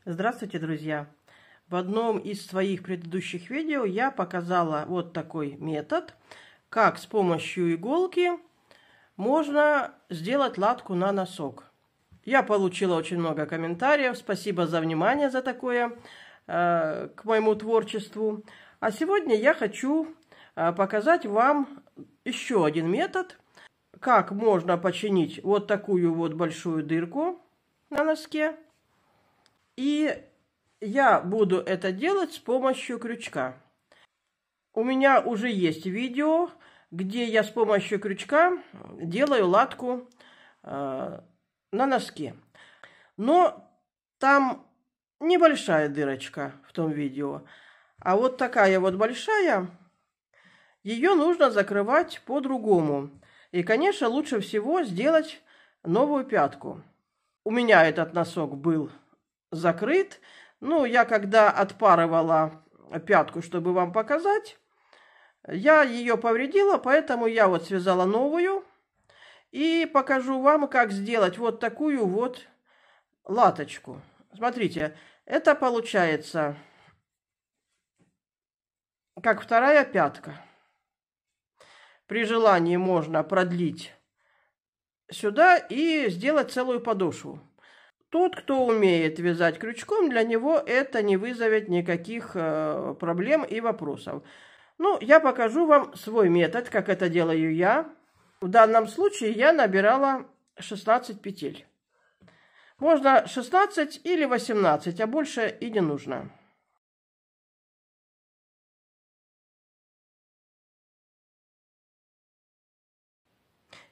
Здравствуйте, друзья! В одном из своих предыдущих видео я показала вот такой метод, как с помощью иголки можно сделать латку на носок. Я получила очень много комментариев, спасибо за внимание, за такое к моему творчеству. А сегодня я хочу показать вам еще один метод, как можно починить вот такую вот большую дырку на носке. И я буду это делать с помощью крючка. У меня уже есть видео, где я с помощью крючка делаю латку на носке. Но там небольшая дырочка в том видео. А вот такая вот большая, ее нужно закрывать по-другому. И, конечно, лучше всего сделать новую пятку. У меня этот носок был закрыт. Ну, я когда отпарывала пятку, чтобы вам показать, я ее повредила, поэтому я вот связала новую. И покажу вам, как сделать вот такую вот латочку. Смотрите, это получается как вторая пятка. При желании можно продлить сюда и сделать целую подошву. Тот, кто умеет вязать крючком, для него это не вызовет никаких проблем и вопросов. Ну, я покажу вам свой метод, как это делаю я. В данном случае я набирала 16 петель. Можно 16 или 18, а больше и не нужно.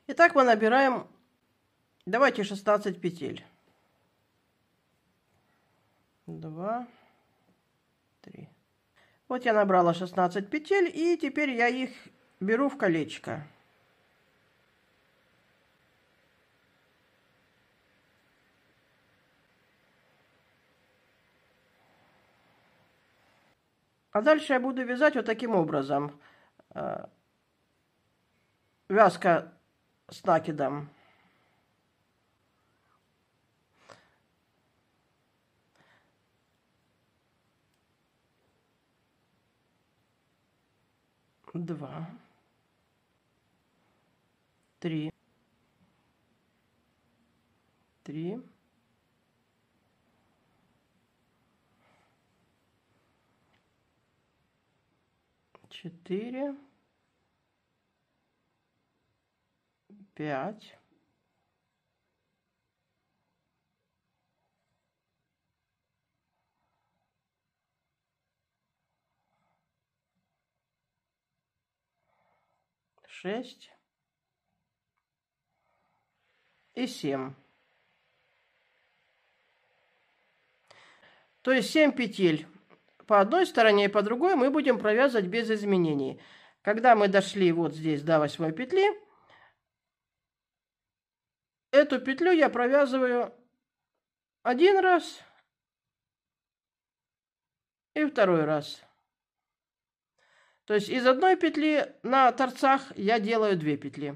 Итак, мы набираем, давайте 16 петель. 2, 3. Вот я набрала 16 петель, и теперь я их беру в колечко. А дальше я буду вязать вот таким образом. Вязка с накидом. Два, 3, 3, 4, 5, 6 и 7. То есть 7 петель по одной стороне и по другой мы будем провязывать без изменений. Когда мы дошли вот здесь до 8 петли, эту петлю я провязываю один раз и второй раз. То есть из одной петли на торцах я делаю 2 петли.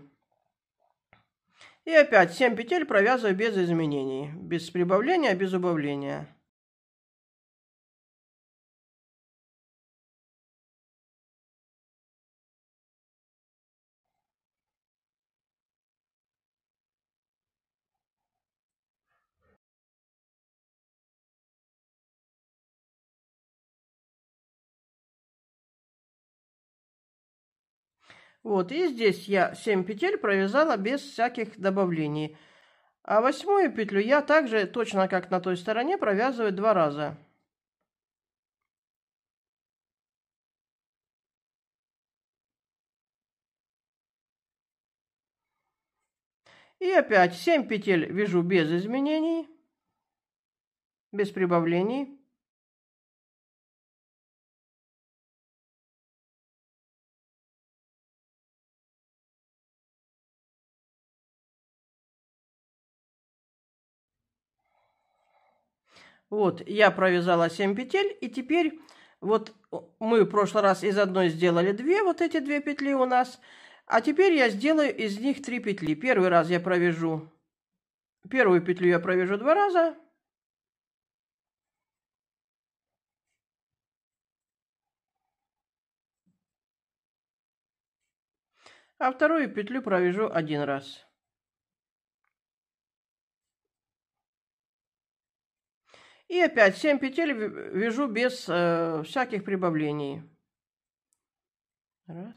И опять 7 петель провязываю без изменений, без прибавления, без убавления. Вот, и здесь я 7 петель провязала без всяких добавлений. А 8 петлю я также, точно как на той стороне, провязываю 2 раза. И опять 7 петель вяжу без изменений, без прибавлений. Вот, я провязала 7 петель, и теперь вот мы в прошлый раз из одной сделали 2, вот эти 2 петли у нас, а теперь я сделаю из них 3 петли. Первый раз я провяжу, первую петлю я провяжу 2 раза, А вторую петлю провяжу один раз. И опять 7 петель вяжу без всяких прибавлений. Раз.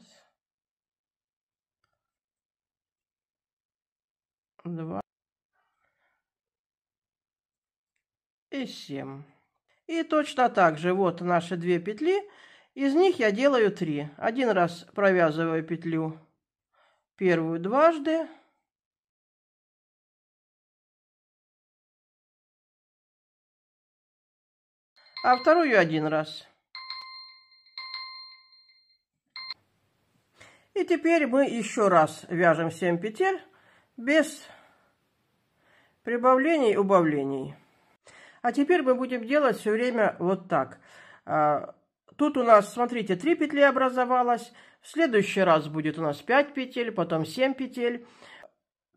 Два. И 7. И точно так же вот наши 2 петли. Из них я делаю 3. Один раз провязываю петлю первую дважды. А вторую один раз. И теперь мы еще раз вяжем 7 петель без прибавлений и убавлений. А теперь мы будем делать все время вот так. Тут у нас, смотрите, 3 петли образовалось. В следующий раз будет у нас 5 петель, потом 7 петель.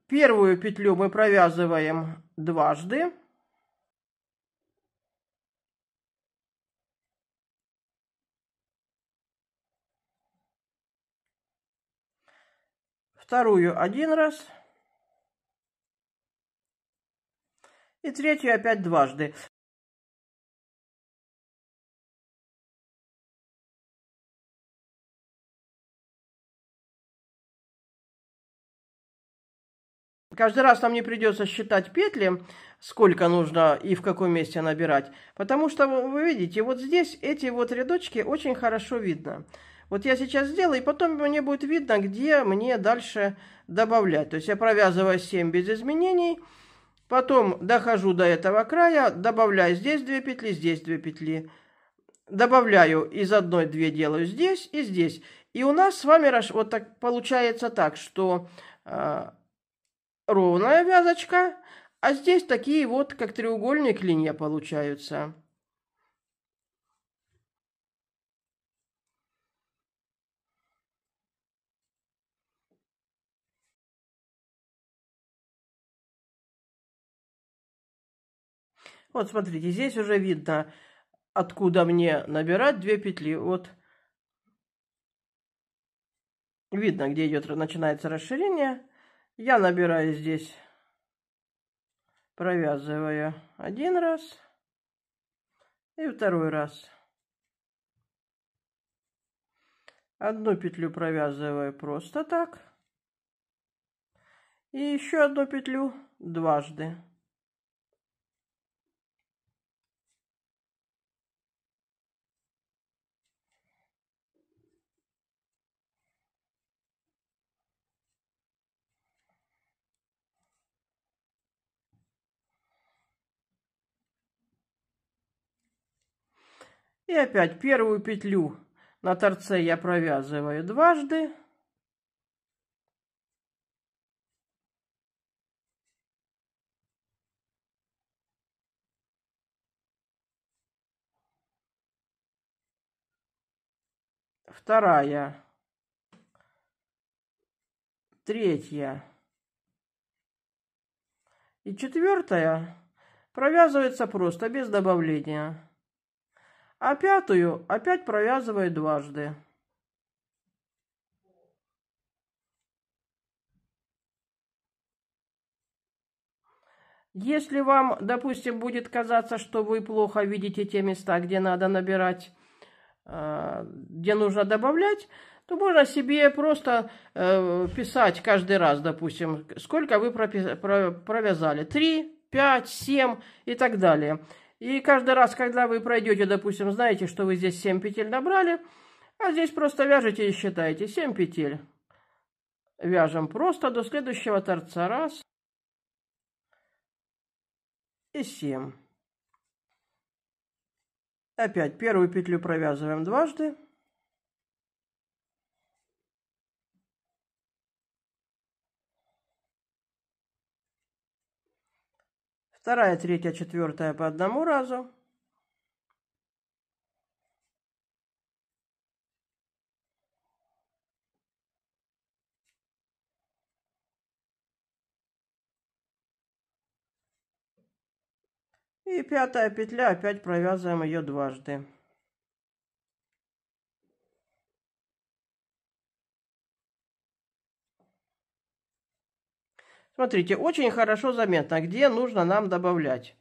Первую петлю мы провязываем дважды. Вторую один раз. И третью опять дважды. Каждый раз нам не придется считать петли, сколько нужно и в каком месте набирать. Потому что, вы видите, вот здесь эти вот рядочки очень хорошо видно. Вот я сейчас сделаю, и потом мне будет видно, где мне дальше добавлять. То есть я провязываю 7 без изменений, потом дохожу до этого края, добавляю здесь 2 петли, здесь 2 петли. Добавляю из одной 2 делаю здесь и здесь. И у нас с вами вот так получается так, что ровная вязочка, а здесь такие вот, как треугольник, линия получаются. Вот смотрите, здесь уже видно, откуда мне набирать 2 петли. Вот видно, где идет, начинается расширение. Я набираю здесь, провязываю один раз и второй раз. Одну петлю провязываю просто так. И еще одну петлю дважды. И опять первую петлю на торце я провязываю дважды. Вторая, третья и четвертая провязывается просто без добавления. А пятую опять провязываю дважды. Если вам, допустим, будет казаться, что вы плохо видите те места, где надо набирать, где нужно добавлять, то можно себе просто писать каждый раз, допустим, сколько вы провязали. 3, 5, 7 и так далее. И каждый раз, когда вы пройдете, допустим, знаете, что вы здесь 7 петель набрали, а здесь просто вяжете и считаете 7 петель. Вяжем просто до следующего торца. Раз. И 7. Опять первую петлю провязываем дважды. Вторая, третья, четвертая по одному разу. И пятая петля, опять провязываем ее дважды. Смотрите, очень хорошо заметно, где нужно нам добавлять.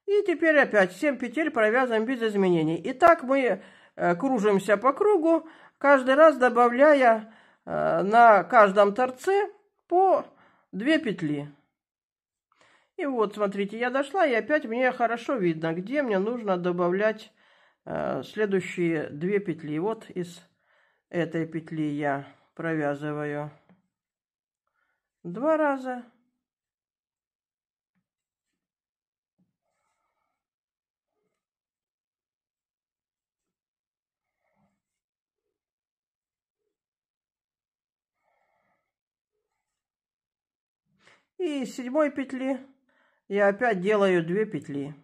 И теперь опять 7 петель провязываем без изменений. И так мы кружимся по кругу, каждый раз добавляя на каждом торце по 2 петли. И вот, смотрите, я дошла, и опять мне хорошо видно, где мне нужно добавлять следующие 2 петли. Вот из этой петли я провязываю 2 раза. И из 7 петли я опять делаю 2 петли.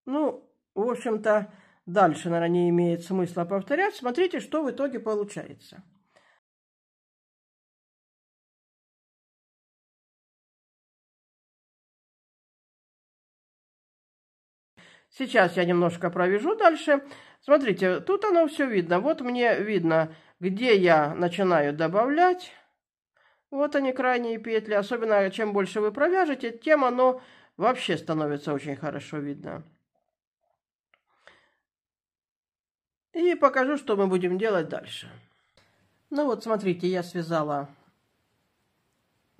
Ну, в общем-то, дальше, наверное, не имеет смысла повторять. Смотрите, что в итоге получается. Сейчас я немножко провяжу дальше. Смотрите, тут оно все видно. Вот мне видно, где я начинаю добавлять. Вот они, крайние петли. Особенно, чем больше вы провяжете, тем оно вообще становится очень хорошо видно. И покажу, что мы будем делать дальше. Ну вот, смотрите, я связала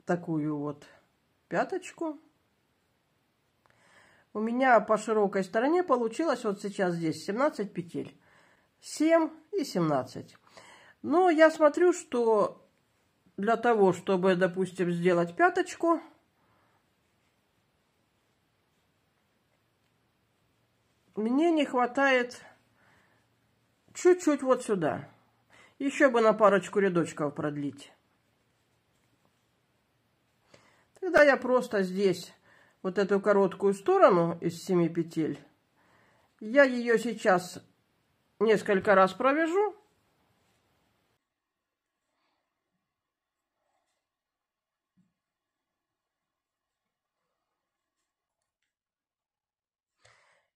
такую вот пяточку. У меня по широкой стороне получилось вот сейчас здесь 17 петель. 7 и 17. Но я смотрю, что для того, чтобы, допустим, сделать пяточку, мне не хватает чуть-чуть вот сюда. Еще бы на парочку рядочков продлить. Тогда я просто здесь вот эту короткую сторону из 7 петель, я ее сейчас несколько раз провяжу.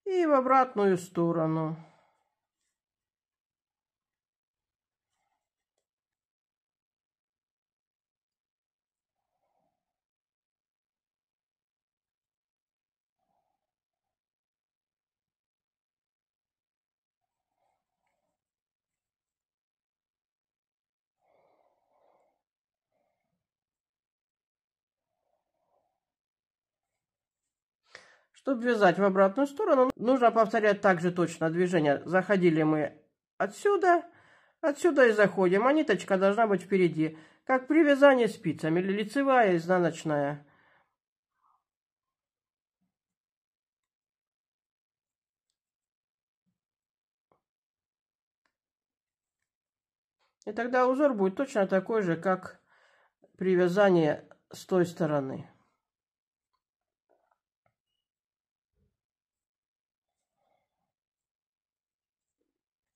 И в обратную сторону. Чтобы вязать в обратную сторону, нужно повторять также точно движение. Заходили мы отсюда, отсюда и заходим, а ниточка должна быть впереди, как при вязании спицами, или лицевая, изнаночная. И тогда узор будет точно такой же, как при вязании с той стороны.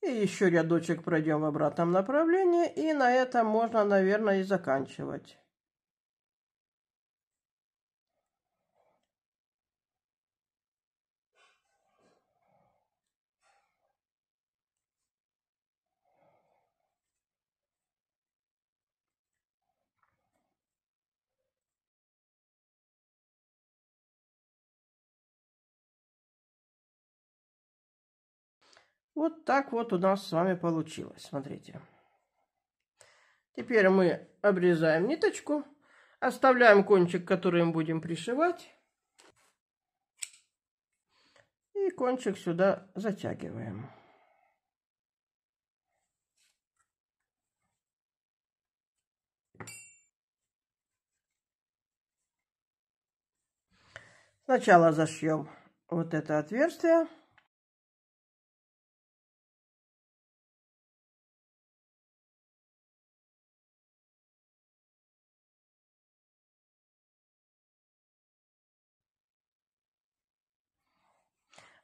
И еще рядочек пройдем в обратном направлении, и на этом можно, наверное, и заканчивать. Вот так вот у нас с вами получилось, смотрите. Теперь мы обрезаем ниточку, оставляем кончик, который мы будем пришивать. И кончик сюда затягиваем. Сначала зашьем вот это отверстие.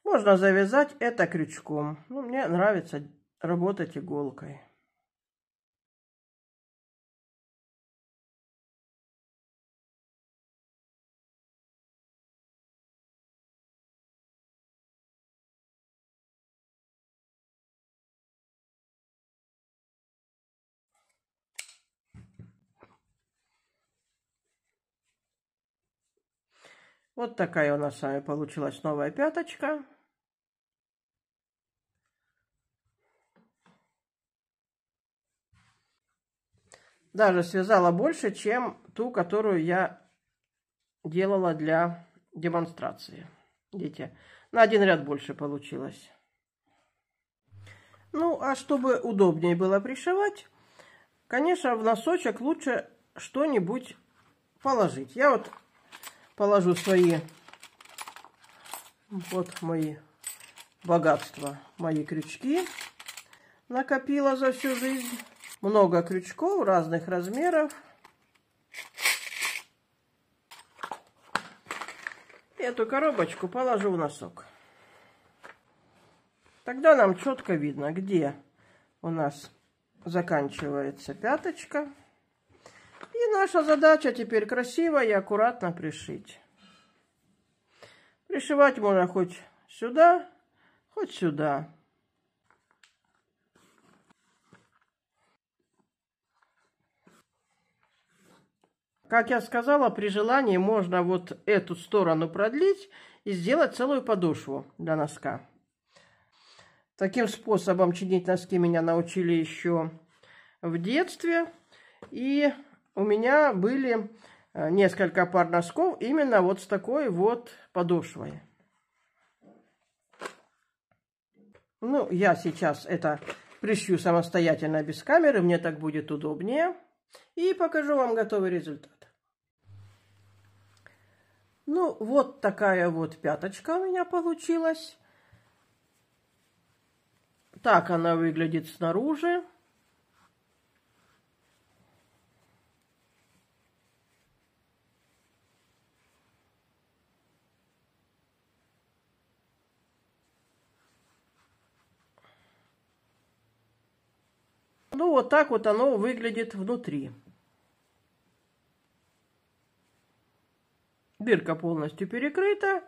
Можно завязать это крючком. Ну, мне нравится работать иголкой. Вот такая у нас с вами получилась новая пяточка. Даже связала больше, чем ту, которую я делала для демонстрации. Видите, на один ряд больше получилось. Ну, а чтобы удобнее было пришивать, конечно, в носочек лучше что-нибудь положить. Я вот положу свои, вот мои богатства, мои крючки. Накопила за всю жизнь. Много крючков разных размеров. Эту коробочку положу в носок. Тогда нам четко видно, где у нас заканчивается пяточка. И наша задача теперь красиво и аккуратно пришить. Пришивать можно хоть сюда, хоть сюда. Как я сказала, при желании можно вот эту сторону продлить и сделать целую подошву для носка. Таким способом чинить носки меня научили еще в детстве. И у меня были несколько пар носков именно вот с такой вот подошвой. Ну, я сейчас это пришью самостоятельно без камеры, мне так будет удобнее. И покажу вам готовый результат. Ну, вот такая вот пяточка у меня получилась. Так она выглядит снаружи. Ну, вот так вот оно выглядит внутри. Дырка полностью перекрыта.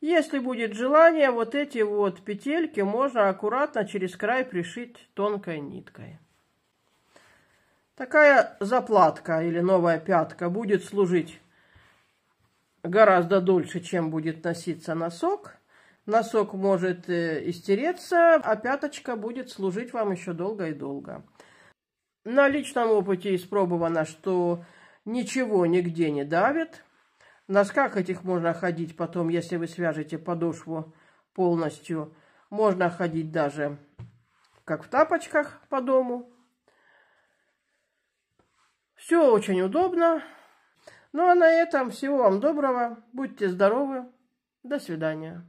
Если будет желание, вот эти вот петельки можно аккуратно через край пришить тонкой ниткой. Такая заплатка или новая пятка будет служить гораздо дольше, чем будет носиться носок. Носок может истереться, а пяточка будет служить вам еще долго и долго. На личном опыте испробовано, что ничего нигде не давит. В носках этих можно ходить потом, если вы свяжете подошву полностью. Можно ходить даже как в тапочках по дому. Все очень удобно. Ну а на этом всего вам доброго. Будьте здоровы. До свидания.